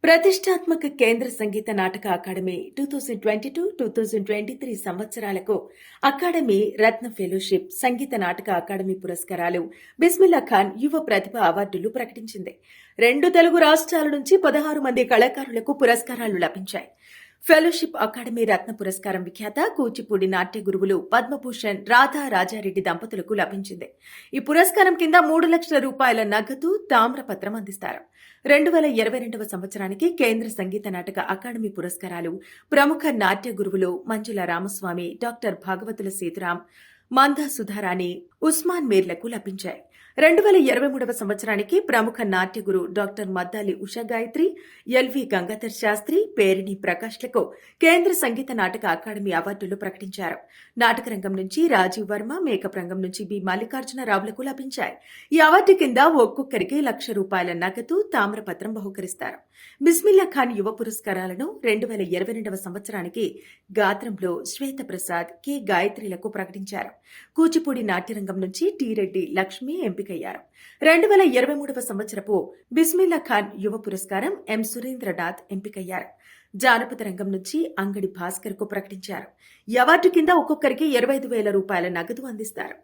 ప్రతిష్టాత్మక కేంద్ర సంగీత నాటక అకాడమీ 2022-2023 సంవత్సరాలకు అకాడమీ రత్న ఫెలోషిప్, సంగీత నాటక అకాడమీ పురస్కారాలు, బిస్మిల్లా ఖాన్ యువ ప్రతిభ అవార్డులు ప్రకటించింది. 2 తెలుగు రాష్ట్రాల నుంచి 16 మంది కళాకారులకు పురస్కారాలు లభించాయి. ఫెలోషిప్ అకాడమీ రత్న పురస్కారం విఖ్యాత కూచిపూడి నాట్య గురువులు పద్మభూషణ్ రాధా రాజారెడ్డి దంపతులకు లభించింది. ఈ పురస్కారం కింద 3 లక్షల రూపాయల నగదు, తామ్రపత్రం అందిస్తారు. 2022 సంవత్సరానికి కేంద్ర సంగీత నాటక అకాడమీ పురస్కారాలు ప్రముఖ నాట్య గురువులు మంజుల రామస్వామి, డాక్టర్ భాగవతుల సీతారాం, మందా సుధారాణి, ఉస్మాన్ మీర్లకు లభించాయి. 2023 సంవత్సరానికి ప్రముఖ నాట్య గురు డాక్టర్ మద్దాలి ఉషాగాయత్రి, ఎల్వి గంగాధర్ శాస్త్రి, పేరిణి ప్రకాష్లకు కేంద్ర సంగీత నాటక అకాడమీ అవార్డులు ప్రకటించారు. నాటక రంగం నుంచి రాజీవ్ వర్మ, మేకప్ రంగం నుంచి బి మల్లికార్జునరావులకు లభించాయి. ఈ అవార్డు కింద ఒక్కొక్కరికి ₹1,00,000 నగదు, తామ్రపత్రం బహుకరిస్తారు. బిస్మిల్లా ఖాన్ యువ పురస్కారాలను 2022 సంవత్సరానికి గాత్రంలో శ్వేత ప్రసాద్, కె గాయత్రిలకు ప్రకటించారు. కూచిపూడి నాట్యరంగం నుంచి టి రెడ్డి లక్ష్మి ఎంపికయ్యారు. 2023 సంవత్సరపు బిస్మిల్లా ఖాన్ యువ పురస్కారం ఎం సురేంద్రనాథ్ ఎంపికయ్యారు. జానపద రంగం నుంచి అంగడి భాస్కర్ కు ప్రకటించారు. ఈ అవార్డు కింద ఒక్కొక్కరికి ₹25,000 నగదు అందిస్తారు.